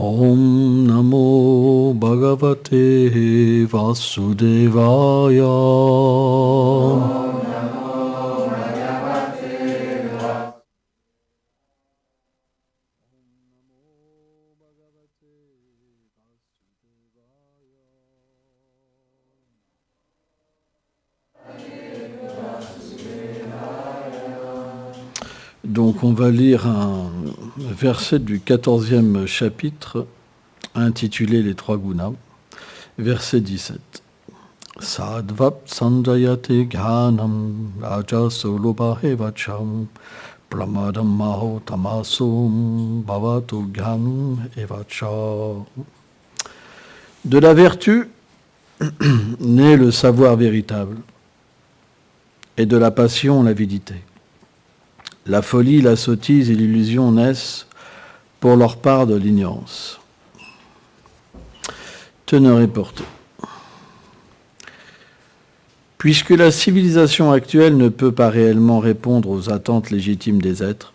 Om Namo Bhagavate Vasudevaya. Donc on va lire un verset du 14e chapitre intitulé Les trois gunas, verset 17. Sadvat sanjayate gyanam rajaso lobahe vacham pramadam maho tamasum bhavatu gyanam evacha. De la vertu naît le savoir véritable et de la passion l'avidité. La folie, la sottise et l'illusion naissent pour leur part de l'ignorance. Teneur et portée. Puisque la civilisation actuelle ne peut pas réellement répondre aux attentes légitimes des êtres,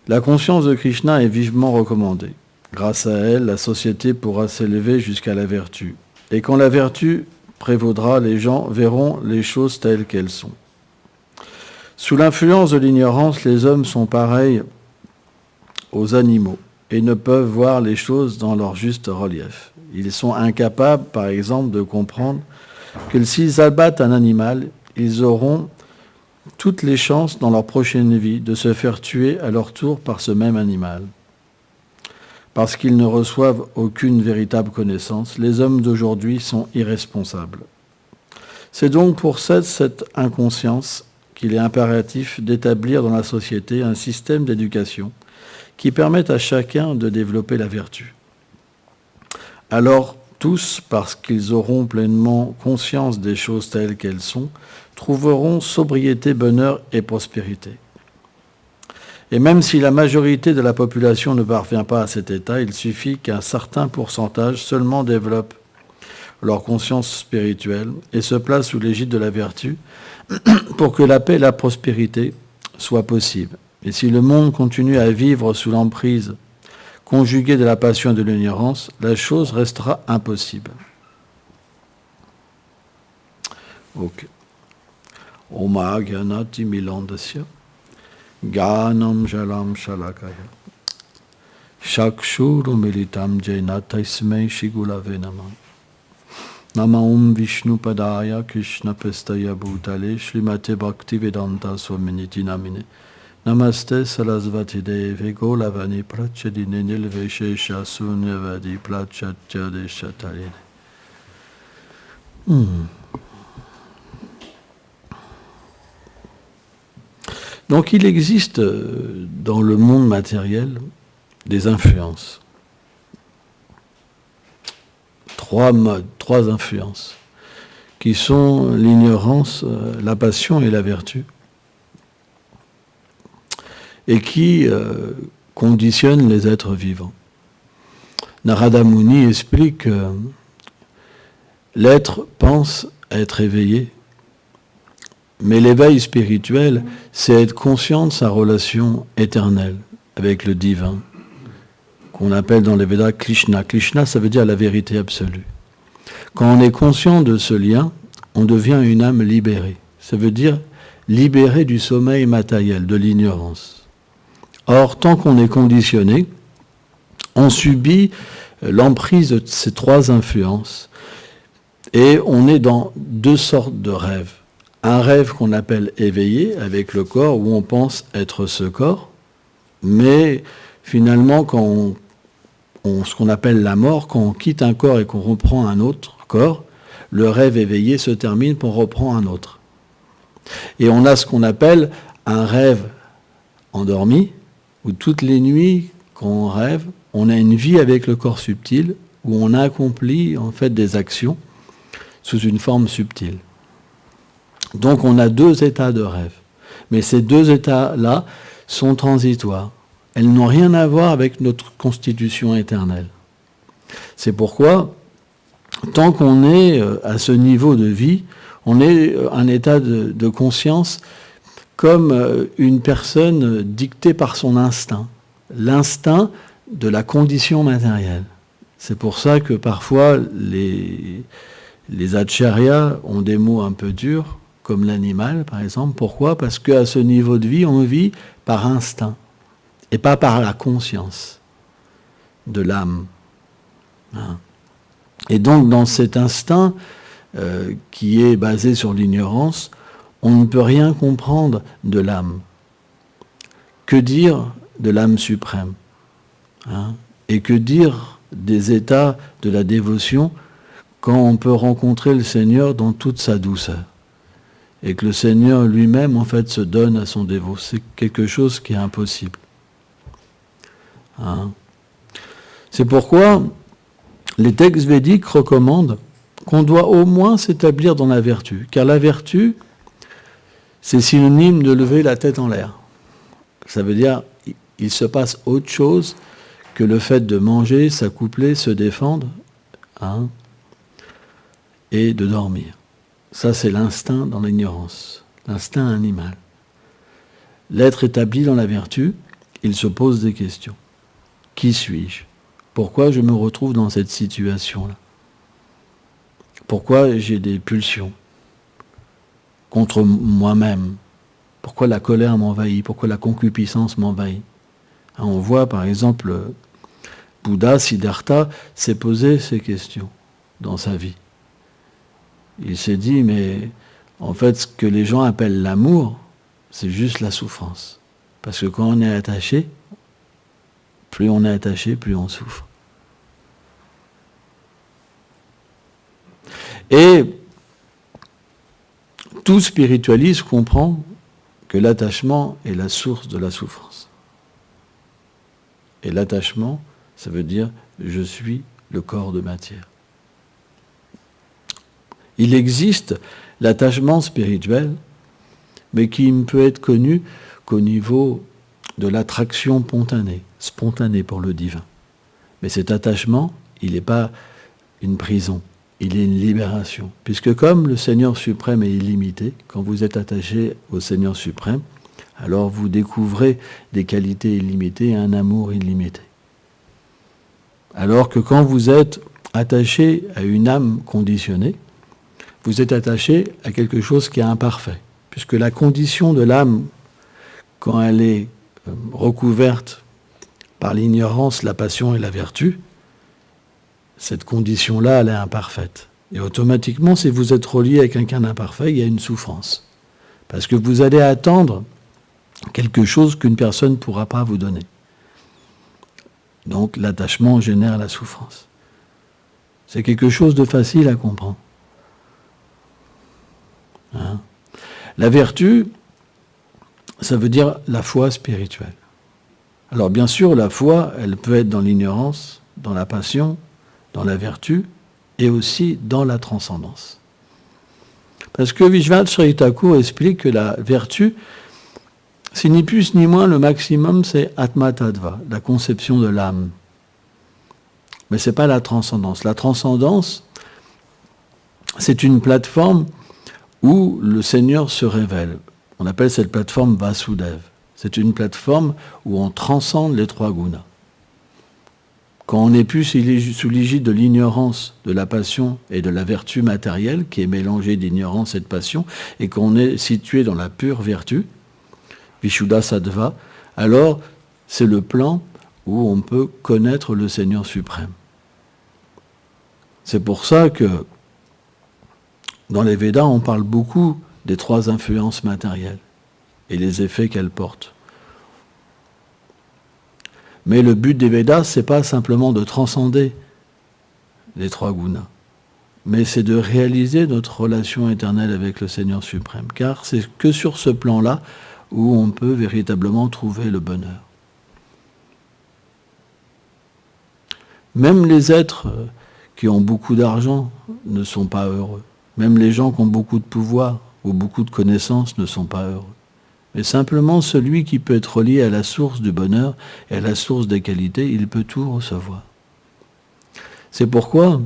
la conscience de Krishna est vivement recommandée. Grâce à elle, la société pourra s'élever jusqu'à la vertu. Et quand la vertu prévaudra, les gens verront les choses telles qu'elles sont. Sous l'influence de l'ignorance, les hommes sont pareils aux animaux et ne peuvent voir les choses dans leur juste relief. Ils sont incapables, par exemple, de comprendre que s'ils abattent un animal, ils auront toutes les chances dans leur prochaine vie de se faire tuer à leur tour par ce même animal. Parce qu'ils ne reçoivent aucune véritable connaissance, les hommes d'aujourd'hui sont irresponsables. C'est donc pour cette inconscience qu'il est impératif d'établir dans la société un système d'éducation qui permette à chacun de développer la vertu. Alors, tous, parce qu'ils auront pleinement conscience des choses telles qu'elles sont, trouveront sobriété, bonheur et prospérité. Et même si la majorité de la population ne parvient pas à cet état, il suffit qu'un certain pourcentage seulement développe leur conscience spirituelle et se place sous l'égide de la vertu pour que la paix et la prospérité soient possibles. Et si le monde continue à vivre sous l'emprise conjuguée de la passion et de l'ignorance, la chose restera impossible. Ok. Oma gyanati milandasya gyanam jalam shalakaya shakshuru militam jena taismei shigulave namah. Nama Om Vishnu Padaya Krishna Pestaya Bhutale Shrimate Bhakti Vedanta Swaminiti Namine Namaste Sarasvati Deve Golavani Prachadine Nilveshesha Sunyavadi Prachatya Deshatarine. Donc il existe dans le monde matériel des influences. Trois influences, qui sont l'ignorance, la passion et la vertu, et qui conditionnent les êtres vivants. Narada Muni explique que l'être pense être éveillé, mais l'éveil spirituel, c'est être conscient de sa relation éternelle avec le divin, qu'on appelle dans les Védas Krishna. Krishna, ça veut dire la vérité absolue. Quand on est conscient de ce lien, on devient une âme libérée. Ça veut dire libérée du sommeil matériel, de l'ignorance. Or, tant qu'on est conditionné, on subit l'emprise de ces trois influences et on est dans deux sortes de rêves. Un rêve qu'on appelle éveillé, avec le corps, où on pense être ce corps, mais finalement, quand ce qu'on appelle la mort, quand on quitte un corps et qu'on reprend un autre corps, le rêve éveillé se termine pour reprendre un autre. Et on a ce qu'on appelle un rêve endormi, où toutes les nuits, quand on rêve, on a une vie avec le corps subtil, où on accomplit en fait des actions sous une forme subtile. Donc on a deux états de rêve. Mais ces deux états-là sont transitoires. Elles n'ont rien à voir avec notre constitution éternelle. C'est pourquoi, tant qu'on est à ce niveau de vie, on est un état de conscience comme une personne dictée par son instinct. L'instinct de la condition matérielle. C'est pour ça que parfois les acharyas ont des mots un peu durs, comme l'animal par exemple. Pourquoi ? Parce qu'à ce niveau de vie, on vit par instinct et pas par la conscience de l'âme. Hein. Et donc dans cet instinct qui est basé sur l'ignorance, on ne peut rien comprendre de l'âme. Que dire de l'âme suprême ? Hein ? Et que dire des états de la dévotion quand on peut rencontrer le Seigneur dans toute sa douceur et que le Seigneur lui-même en fait se donne à son dévot. C'est quelque chose qui est impossible. Hein ? C'est pourquoi les textes védiques recommandent qu'on doit au moins s'établir dans la vertu, car la vertu, c'est synonyme de lever la tête en l'air. Ça veut dire il se passe autre chose que le fait de manger, s'accoupler, se défendre, hein, et de dormir. Ça, c'est l'instinct dans l'ignorance, l'instinct animal. L'être établi dans la vertu, il se pose des questions. Qui suis-je ? Pourquoi je me retrouve dans cette situation-là ? Pourquoi j'ai des pulsions contre moi-même ? Pourquoi la colère m'envahit ? Pourquoi la concupiscence m'envahit ? On voit par exemple, Bouddha, Siddhartha, s'est posé ces questions dans sa vie. Il s'est dit, mais en fait, ce que les gens appellent l'amour, c'est juste la souffrance. Parce que quand on est attaché, plus on est attaché, plus on souffre. Et tout spiritualiste comprend que l'attachement est la source de la souffrance. Et l'attachement, ça veut dire je suis le corps de matière. Il existe l'attachement spirituel, mais qui ne peut être connu qu'au niveau de l'attraction spontanée pour le divin. Mais cet attachement, il n'est pas une prison, il est une libération. Puisque comme le Seigneur suprême est illimité, quand vous êtes attaché au Seigneur suprême, alors vous découvrez des qualités illimitées et un amour illimité. Alors que quand vous êtes attaché à une âme conditionnée, vous êtes attaché à quelque chose qui est imparfait. Puisque la condition de l'âme, quand elle est recouverte par l'ignorance, la passion et la vertu, cette condition-là, elle est imparfaite. Et automatiquement, si vous êtes relié à quelqu'un d'imparfait, il y a une souffrance. Parce que vous allez attendre quelque chose qu'une personne ne pourra pas vous donner. Donc l'attachement génère la souffrance. C'est quelque chose de facile à comprendre. Hein ? La vertu, ça veut dire la foi spirituelle. Alors bien sûr, la foi, elle peut être dans l'ignorance, dans la passion, dans la vertu, et aussi dans la transcendance. Parce que Vishwanath Chaitanya Thakur explique que la vertu, c'est ni plus ni moins, le maximum, c'est Atma Tattva, la conception de l'âme. Mais ce n'est pas la transcendance. La transcendance, c'est une plateforme où le Seigneur se révèle. On appelle cette plateforme Vasudev. C'est une plateforme où on transcende les trois gunas. Quand on n'est plus sous l'égide de l'ignorance, de la passion et de la vertu matérielle, qui est mélangée d'ignorance et de passion, et qu'on est situé dans la pure vertu, Vishuddha Sattva, alors c'est le plan où on peut connaître le Seigneur suprême. C'est pour ça que dans les Védas, on parle beaucoup des trois influences matérielles et les effets qu'elles portent. Mais le but des Védas, ce n'est pas simplement de transcender les trois gunas, mais c'est de réaliser notre relation éternelle avec le Seigneur suprême. Car c'est que sur ce plan-là où on peut véritablement trouver le bonheur. Même les êtres qui ont beaucoup d'argent ne sont pas heureux. Même les gens qui ont beaucoup de pouvoir ou beaucoup de connaissances ne sont pas heureux. Mais simplement celui qui peut être relié à la source du bonheur et à la source des qualités, il peut tout recevoir. C'est pourquoi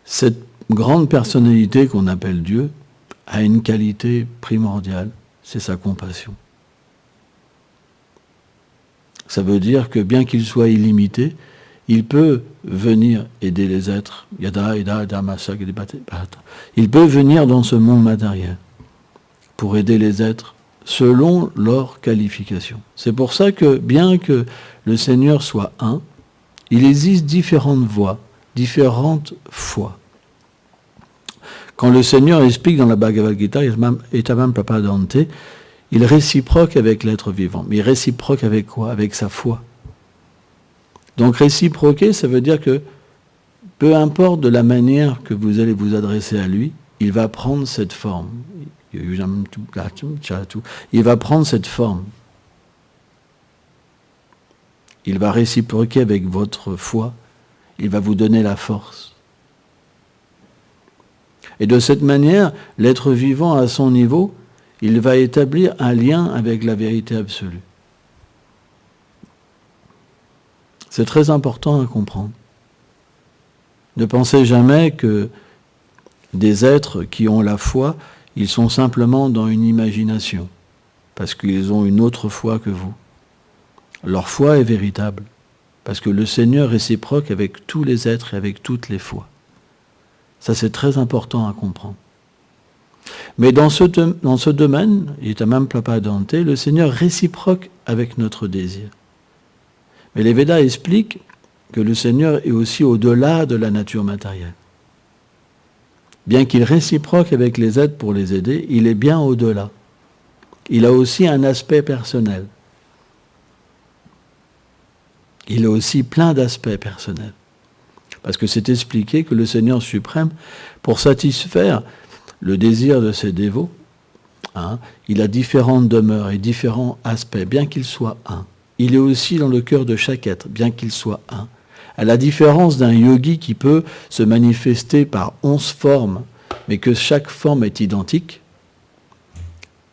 cette grande personnalité qu'on appelle Dieu a une qualité primordiale, c'est sa compassion. Ça veut dire que bien qu'il soit illimité, il peut venir aider les êtres. Il peut venir dans ce monde matériel pour aider les êtres selon leur qualification. C'est pour ça que, bien que le Seigneur soit un, il existe différentes voies, différentes foi. Quand le Seigneur explique dans la Bhagavad Gita, Etamam Prapadante, il réciproque avec l'être vivant. Mais il réciproque avec quoi? Avec sa foi. Donc réciproquer, ça veut dire que peu importe de la manière que vous allez vous adresser à lui, il va prendre cette forme. Il va prendre cette forme. Il va réciproquer avec votre foi. Il va vous donner la force. Et de cette manière, l'être vivant à son niveau, il va établir un lien avec la vérité absolue. C'est très important à comprendre. Ne pensez jamais que des êtres qui ont la foi, ils sont simplement dans une imagination, parce qu'ils ont une autre foi que vous. Leur foi est véritable, parce que le Seigneur réciproque avec tous les êtres et avec toutes les foi. Ça, c'est très important à comprendre. Mais dans ce domaine, Etamam Prapadante, le Seigneur réciproque avec notre désir. Mais les Védas expliquent que le Seigneur est aussi au-delà de la nature matérielle. Bien qu'il réciproque avec les êtres pour les aider, il est bien au-delà. Il a aussi un aspect personnel. Il a aussi plein d'aspects personnels. Parce que c'est expliqué que le Seigneur suprême, pour satisfaire le désir de ses dévots, il a différentes demeures et différents aspects, bien qu'il soit un. Il est aussi dans le cœur de chaque être, bien qu'il soit un. À la différence d'un yogi qui peut se manifester par 11 formes, mais que chaque forme est identique,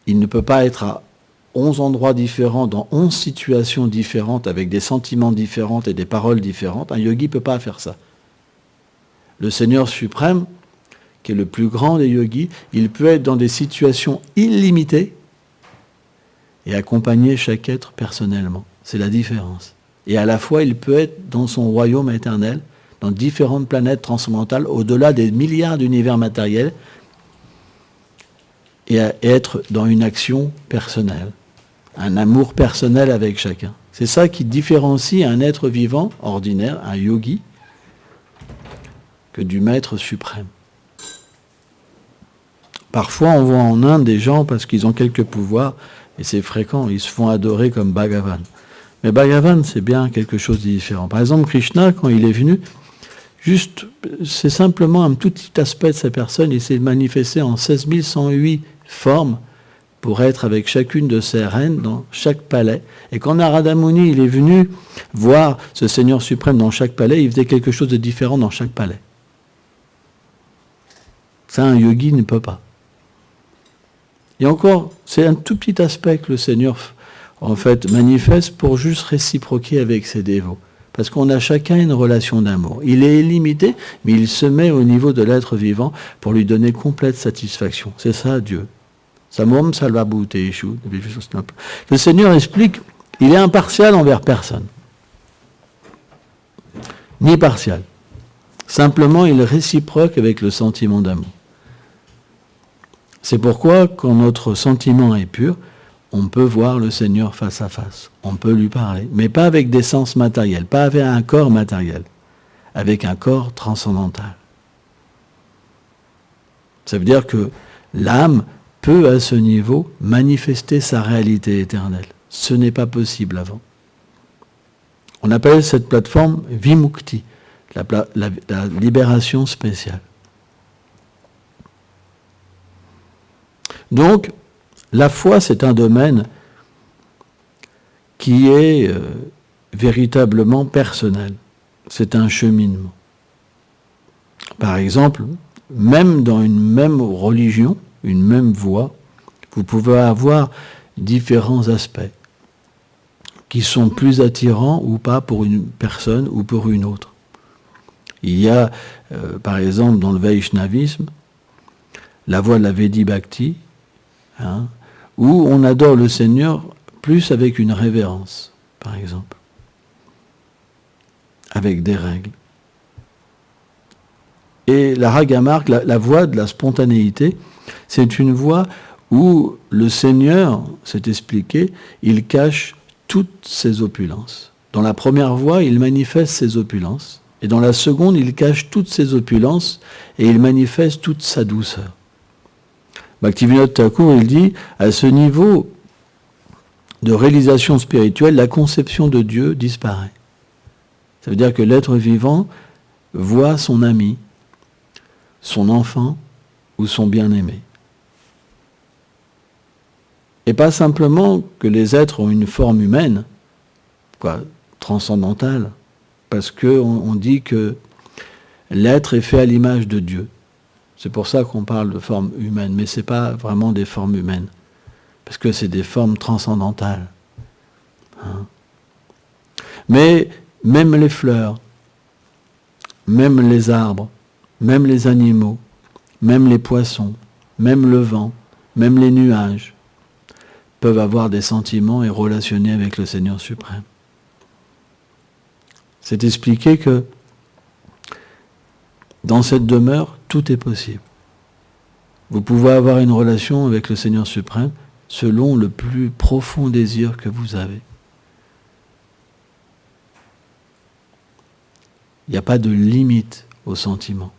il ne peut pas être à 11 endroits différents, dans 11 situations différentes, avec des sentiments différents et des paroles différentes. Un yogi ne peut pas faire ça. Le Seigneur suprême, qui est le plus grand des yogis, il peut être dans des situations illimitées et accompagner chaque être personnellement. C'est la différence. Et à la fois, il peut être dans son royaume éternel, dans différentes planètes transcendantales, au-delà des milliards d'univers matériels, et être dans une action personnelle, un amour personnel avec chacun. C'est ça qui différencie un être vivant ordinaire, un yogi, que du maître suprême. Parfois, on voit en Inde des gens, parce qu'ils ont quelques pouvoirs, et c'est fréquent, ils se font adorer comme Bhagavan. Mais Bhagavan, c'est bien quelque chose de différent. Par exemple, Krishna, quand il est venu, c'est simplement un tout petit aspect de sa personne, il s'est manifesté en 16 108 formes pour être avec chacune de ses reines dans chaque palais. Et quand Narada Muni, il est venu voir ce Seigneur suprême dans chaque palais, il faisait quelque chose de différent dans chaque palais. Ça, un yogi ne peut pas. Et encore, c'est un tout petit aspect que le Seigneur, en fait, manifeste pour juste réciproquer avec ses dévots. Parce qu'on a chacun une relation d'amour. Il est illimité, mais il se met au niveau de l'être vivant pour lui donner complète satisfaction. C'est ça, Dieu. Samom salvabhute eshu. Le Seigneur explique, il est impartial envers personne. Ni partial. Simplement, il réciproque avec le sentiment d'amour. C'est pourquoi, quand notre sentiment est pur, on peut voir le Seigneur face à face. On peut lui parler, mais pas avec des sens matériels, pas avec un corps matériel, avec un corps transcendantal. Ça veut dire que l'âme peut, à ce niveau, manifester sa réalité éternelle. Ce n'est pas possible avant. On appelle cette plateforme Vimukti, la libération spéciale. Donc, la foi, c'est un domaine qui est véritablement personnel. C'est un cheminement. Par exemple, même dans une même religion, une même voie, vous pouvez avoir différents aspects qui sont plus attirants ou pas pour une personne ou pour une autre. Il y a, par exemple, dans le Vaishnavisme, la voie de la Vedi Bhakti, où on adore le Seigneur plus avec une révérence. par exemple, avec des règles. Et la Ragamark, la voie de la spontanéité, c'est une voie où le Seigneur, c'est expliqué, il cache toutes ses opulences. Dans la première voie, il manifeste ses opulences. Et dans la seconde, il cache toutes ses opulences et il manifeste toute sa douceur. Bhaktivinoda Thakur, il dit, à ce niveau de réalisation spirituelle, la conception de Dieu disparaît. Ça veut dire que l'être vivant voit son ami, son enfant ou son bien-aimé. Et pas simplement que les êtres ont une forme humaine, transcendantale, parce qu'on dit que l'être est fait à l'image de Dieu. C'est pour ça qu'on parle de forme humaine, mais ce n'est pas vraiment des formes humaines, parce que c'est des formes transcendantales. Mais même les fleurs, même les arbres, même les animaux, même les poissons, même le vent, même les nuages, peuvent avoir des sentiments et relationner avec le Seigneur suprême. C'est expliqué que dans cette demeure, tout est possible. Vous pouvez avoir une relation avec le Seigneur suprême selon le plus profond désir que vous avez. Il n'y a pas de limite aux sentiments.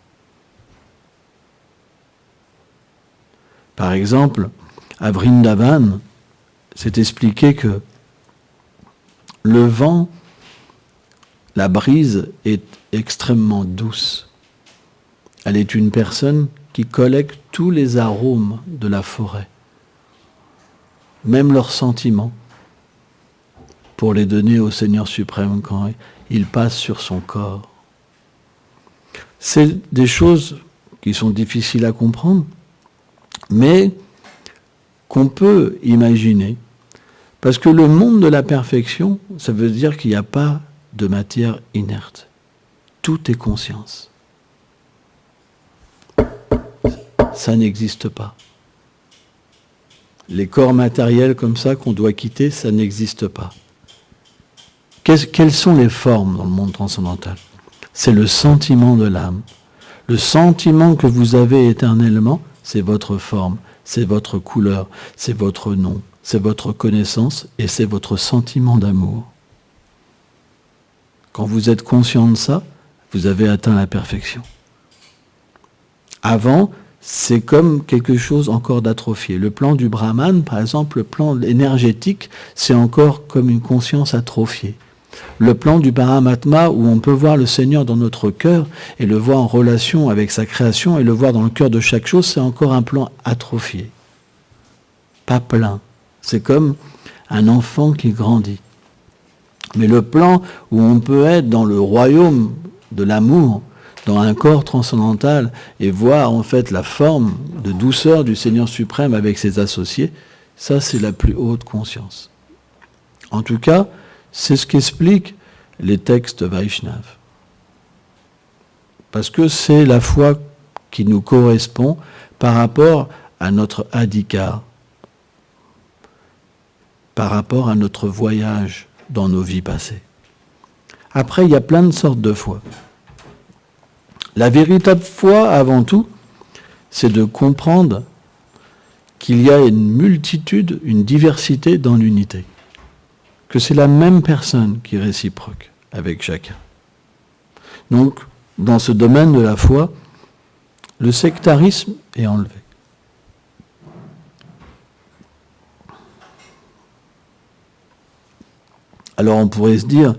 Par exemple, à Vrindavan, c'est expliqué que le vent, la brise est extrêmement douce. Elle est une personne qui collecte tous les arômes de la forêt, même leurs sentiments, pour les donner au Seigneur suprême quand il passe sur son corps. C'est des choses qui sont difficiles à comprendre, mais qu'on peut imaginer. Parce que le monde de la perfection, ça veut dire qu'il n'y a pas de matière inerte. Tout est conscience. Ça n'existe pas. Les corps matériels comme ça qu'on doit quitter, ça n'existe pas. Quelles sont les formes dans le monde transcendantal ? C'est le sentiment de l'âme. Le sentiment que vous avez éternellement, c'est votre forme, c'est votre couleur, c'est votre nom, c'est votre connaissance et c'est votre sentiment d'amour. Quand vous êtes conscient de ça, vous avez atteint la perfection. Avant, c'est comme quelque chose encore d'atrophié. Le plan du Brahman, par exemple, le plan énergétique, c'est encore comme une conscience atrophiée. Le plan du Paramatma, où on peut voir le Seigneur dans notre cœur et le voir en relation avec sa création et le voir dans le cœur de chaque chose, c'est encore un plan atrophié. Pas plein. C'est comme un enfant qui grandit. Mais le plan où on peut être dans le royaume de l'amour, dans un corps transcendantal, et voir en fait la forme de douceur du Seigneur suprême avec ses associés, ça c'est la plus haute conscience. En tout cas, c'est ce qu'expliquent les textes Vaishnav. Parce que c'est la foi qui nous correspond par rapport à notre adhikar, par rapport à notre voyage dans nos vies passées. Après, il y a plein de sortes de foi. La véritable foi, avant tout, c'est de comprendre qu'il y a une multitude, une diversité dans l'unité. Que c'est la même personne qui est réciproque avec chacun. Donc, dans ce domaine de la foi, le sectarisme est enlevé. Alors on pourrait se dire,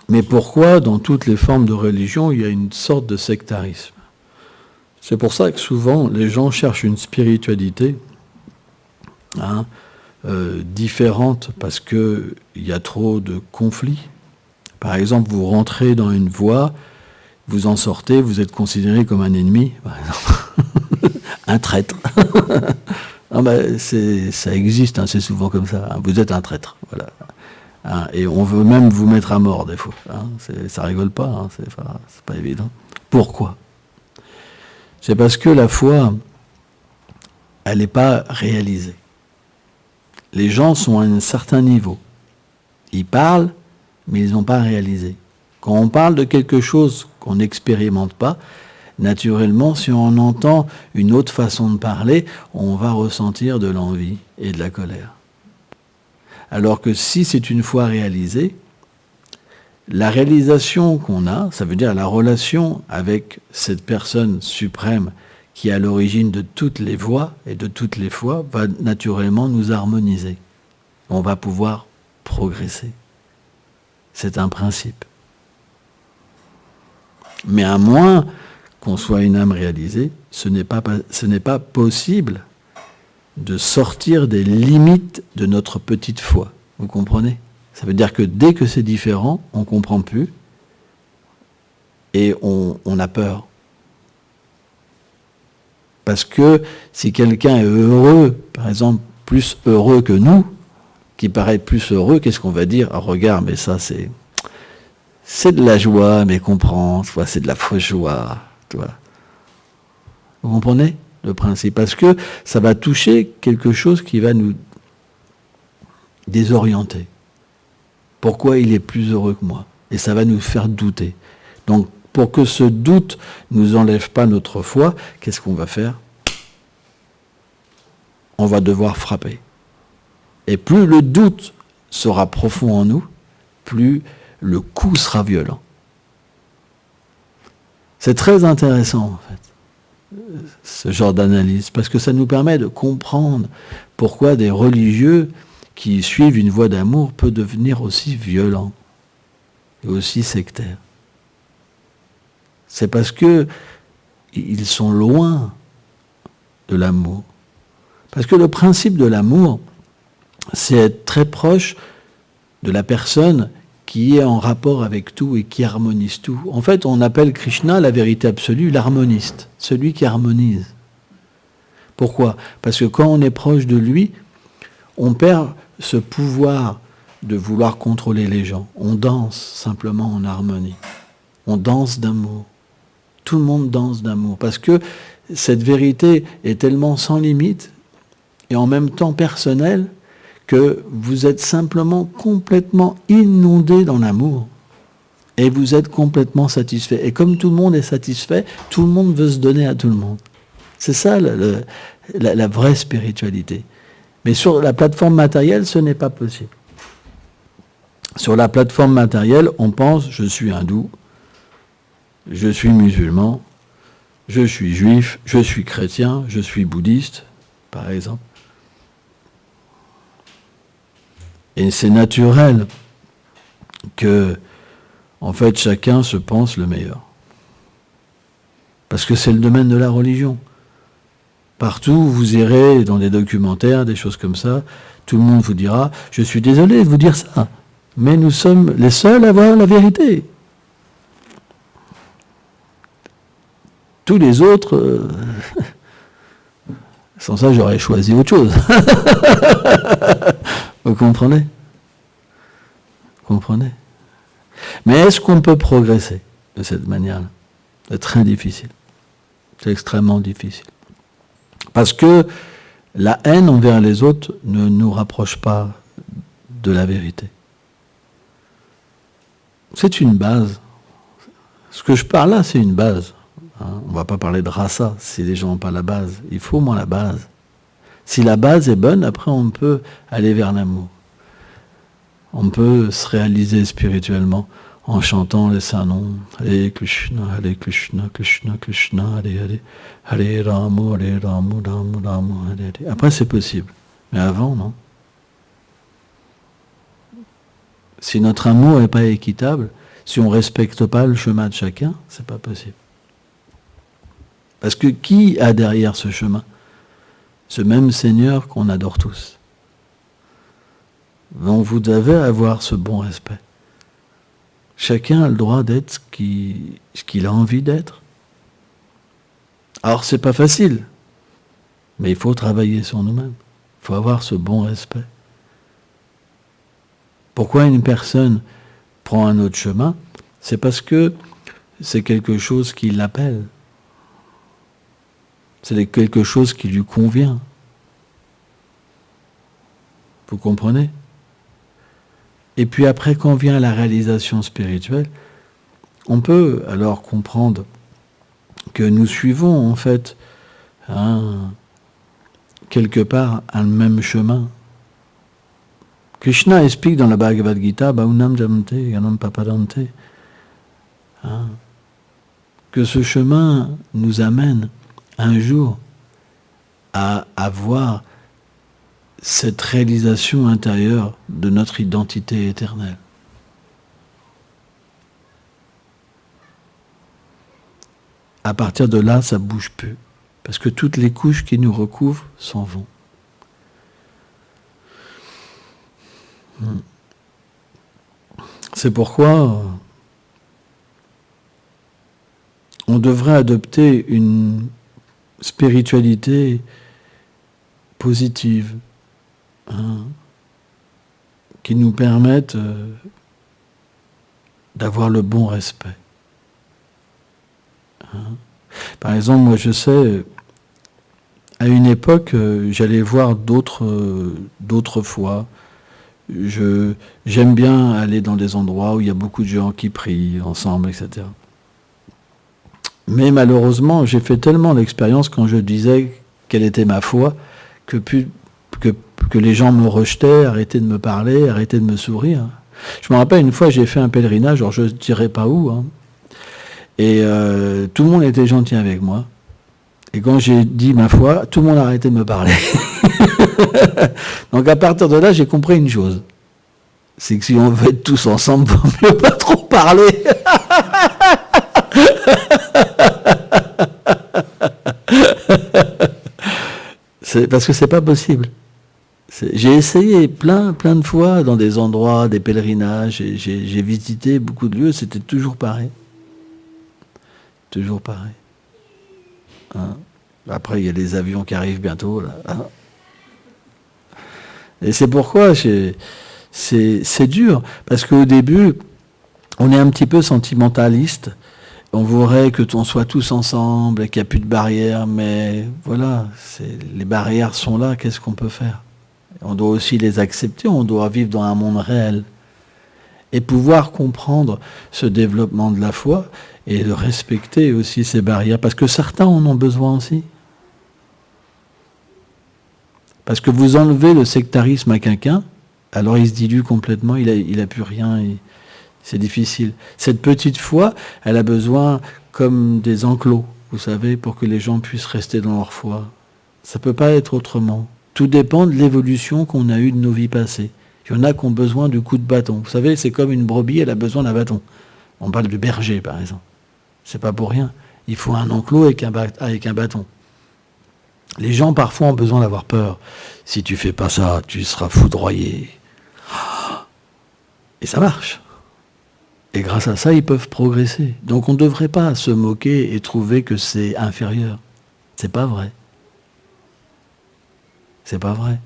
mais pourquoi dans toutes les formes de religion il y a une sorte de sectarisme ? C'est pour ça que souvent les gens cherchent une spiritualité différente parce qu'il y a trop de conflits. Par exemple, vous rentrez dans une voie, vous en sortez, vous êtes considéré comme un ennemi, par exemple. Un traître. Ça existe, c'est souvent comme ça. Vous êtes un traître, voilà. Et on veut même vous mettre à mort des fois. Ça rigole pas, c'est pas évident. Pourquoi ? C'est parce que la foi, elle n'est pas réalisée. Les gens sont à un certain niveau. Ils parlent, mais ils n'ont pas réalisé. Quand on parle de quelque chose qu'on n'expérimente pas, naturellement, si on entend une autre façon de parler, on va ressentir de l'envie et de la colère. Alors que si c'est une fois réalisé, la réalisation qu'on a, ça veut dire la relation avec cette personne suprême qui est à l'origine de toutes les voix et de toutes les foi, va naturellement nous harmoniser. On va pouvoir progresser. C'est un principe. Mais à moins qu'on soit une âme réalisée, ce n'est pas possible de sortir des limites de notre petite foi. Vous comprenez ? Ça veut dire que dès que c'est différent, on ne comprend plus et on a peur. Parce que si quelqu'un est heureux, par exemple, plus heureux que nous, qui paraît plus heureux, qu'est-ce qu'on va dire ? Ah, regarde, mais ça c'est de la joie, mais comprends, c'est de la fausse joie. Vous comprenez le principe ? Parce que ça va toucher quelque chose qui va nous désorienter. Pourquoi il est plus heureux que moi ? Et ça va nous faire douter. Donc, pour que ce doute ne nous enlève pas notre foi, qu'est-ce qu'on va faire ? On va devoir frapper. Et plus le doute sera profond en nous, plus le coup sera violent. C'est très intéressant, en fait, ce genre d'analyse, parce que ça nous permet de comprendre pourquoi des religieux qui suivent une voie d'amour peuvent devenir aussi violents et aussi sectaires. C'est parce que ils sont loin de l'amour. Parce que le principe de l'amour, c'est être très proche de la personne qui est en rapport avec tout et qui harmonise tout. En fait, on appelle Krishna, la vérité absolue, l'harmoniste, celui qui harmonise. Pourquoi ? Parce que quand on est proche de lui, on perd ce pouvoir de vouloir contrôler les gens. On danse simplement en harmonie. On danse d'amour. Tout le monde danse d'amour. Parce que cette vérité est tellement sans limite et en même temps personnelle que vous êtes simplement complètement inondé dans l'amour. Et vous êtes complètement satisfait. Et comme tout le monde est satisfait, tout le monde veut se donner à tout le monde. C'est ça la vraie spiritualité. Mais sur la plateforme matérielle, ce n'est pas possible. Sur la plateforme matérielle, on pense, je suis hindou, je suis musulman, je suis juif, je suis chrétien, je suis bouddhiste, par exemple. Et c'est naturel que, en fait, chacun se pense le meilleur. Parce que c'est le domaine de la religion. Partout où vous irez dans des documentaires, des choses comme ça, tout le monde vous dira « Je suis désolé de vous dire ça, mais nous sommes les seuls à voir la vérité. » Tous les autres, sans ça, j'aurais choisi autre chose. Vous comprenez ? Vous comprenez ? Mais est-ce qu'on peut progresser de cette manière-là ? C'est très difficile. C'est extrêmement difficile. Parce que la haine envers les autres ne nous rapproche pas de la vérité. C'est une base. Ce que je parle là, c'est une base. On ne va pas parler de rasa si les gens n'ont pas la base. Il faut au moins la base. Si la base est bonne, après on peut aller vers l'amour. On peut se réaliser spirituellement en chantant les saints noms. Hare Krishna, Krishna Krishna, Hare Hare, Hare Rama, Rama Rama, Hare Hare. Après c'est possible, mais avant non. Si notre amour n'est pas équitable, si on ne respecte pas le chemin de chacun, c'est pas possible. Parce que qui a derrière ce chemin ? Ce même Seigneur qu'on adore tous. Donc vous devez avoir ce bon respect. Chacun a le droit d'être ce qu'il a envie d'être. Alors c'est pas facile, mais il faut travailler sur nous-mêmes. Il faut avoir ce bon respect. Pourquoi une personne prend un autre chemin ? C'est parce que c'est quelque chose qui l'appelle. C'est quelque chose qui lui convient. Vous comprenez ? Et puis après, quand vient la réalisation spirituelle, on peut alors comprendre que nous suivons en fait quelque part un même chemin. Krishna explique dans la Bhagavad Gita, Baunam Jamte, Yanam Papadante, que ce chemin nous amène un jour à avoir cette réalisation intérieure de notre identité éternelle. À partir de là, ça ne bouge plus, parce que toutes les couches qui nous recouvrent s'en vont. C'est pourquoi on devrait adopter une spiritualité positive, qui nous permette d'avoir le bon respect. Par exemple, moi je sais, à une époque, j'allais voir d'autres fois. J'aime bien aller dans des endroits où il y a beaucoup de gens qui prient ensemble, etc. Mais malheureusement, j'ai fait tellement l'expérience quand je disais quelle était ma foi, que les gens me rejetaient, arrêtaient de me parler, arrêtaient de me sourire. Je me rappelle une fois, j'ai fait un pèlerinage, alors je ne dirais pas où, et tout le monde était gentil avec moi. Et quand j'ai dit ma foi, tout le monde a arrêté de me parler. Donc à partir de là, j'ai compris une chose. C'est que si on veut être tous ensemble, il ne vaut mieux pas trop parler. Parce que c'est pas possible. J'ai essayé plein de fois dans des endroits, des pèlerinages, j'ai visité beaucoup de lieux, c'était toujours pareil. Toujours pareil. Après, il y a les avions qui arrivent bientôt, là. Et c'est pourquoi c'est dur, parce qu'au début, on est un petit peu sentimentaliste. On voudrait que on soit tous ensemble, qu'il n'y a plus de barrières, mais voilà, les barrières sont là, qu'est-ce qu'on peut faire? On doit aussi les accepter, on doit vivre dans un monde réel. Et pouvoir comprendre ce développement de la foi et de respecter aussi ces barrières, parce que certains en ont besoin aussi. Parce que vous enlevez le sectarisme à quelqu'un, alors il se dilue complètement, il a plus rien, c'est difficile. Cette petite foi, elle a besoin comme des enclos, vous savez, pour que les gens puissent rester dans leur foi. Ça ne peut pas être autrement. Tout dépend de l'évolution qu'on a eue de nos vies passées. Il y en a qui ont besoin du coup de bâton. Vous savez, c'est comme une brebis, elle a besoin d'un bâton. On parle du berger, par exemple. C'est pas pour rien. Il faut un enclos avec un bâton. Les gens, parfois, ont besoin d'avoir peur. Si tu fais pas ça, tu seras foudroyé. Et ça marche. Et grâce à ça, ils peuvent progresser. Donc on ne devrait pas se moquer et trouver que c'est inférieur. C'est pas vrai. C'est pas vrai.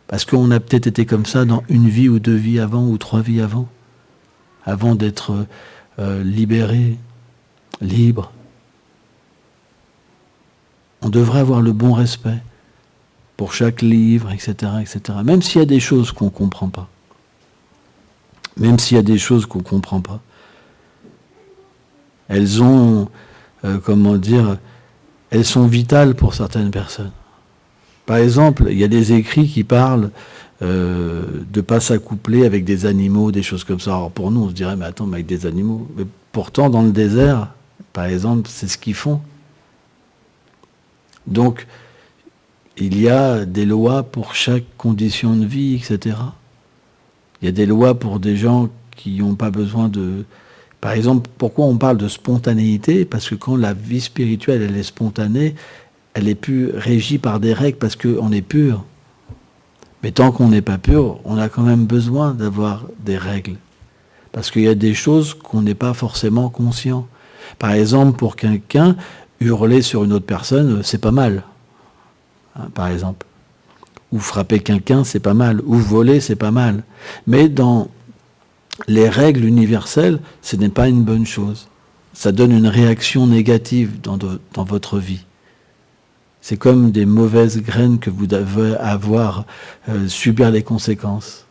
Parce qu'on a peut-être été comme ça dans une vie ou 2 vies avant ou 3 vies avant d'être libéré, libre. On devrait avoir le bon respect pour chaque livre, etc., etc. Même s'il y a des choses qu'on ne comprend pas. Même s'il y a des choses qu'on ne comprend pas. Elles ont, elles sont vitales pour certaines personnes. Par exemple, il y a des écrits qui parlent de ne pas s'accoupler avec des animaux, des choses comme ça. Alors pour nous, on se dirait, mais attends, mais avec des animaux. Mais pourtant, dans le désert, par exemple, c'est ce qu'ils font. Donc, il y a des lois pour chaque condition de vie, etc. Il y a des lois pour des gens qui n'ont pas besoin de... Par exemple, pourquoi on parle de spontanéité? Parce que quand la vie spirituelle, elle est spontanée, elle est plus régie par des règles parce qu'on est pur. Mais tant qu'on n'est pas pur, on a quand même besoin d'avoir des règles. Parce qu'il y a des choses qu'on n'est pas forcément conscient. Par exemple, pour quelqu'un, hurler sur une autre personne, c'est pas mal. Par exemple. Ou frapper quelqu'un, c'est pas mal. Ou voler, c'est pas mal. Mais dans les règles universelles, ce n'est pas une bonne chose. Ça donne une réaction négative dans votre vie. C'est comme des mauvaises graines que vous devez avoir, subir les conséquences.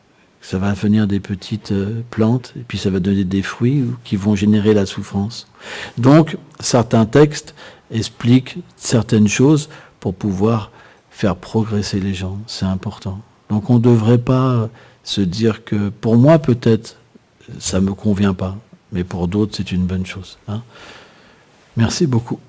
Ça va venir des petites plantes, et puis ça va donner des fruits qui vont générer la souffrance. Donc, certains textes expliquent certaines choses pour pouvoir faire progresser les gens. C'est important. Donc, on ne devrait pas se dire que, pour moi, peut-être, ça ne me convient pas, mais pour d'autres, c'est une bonne chose. Hein. Merci beaucoup.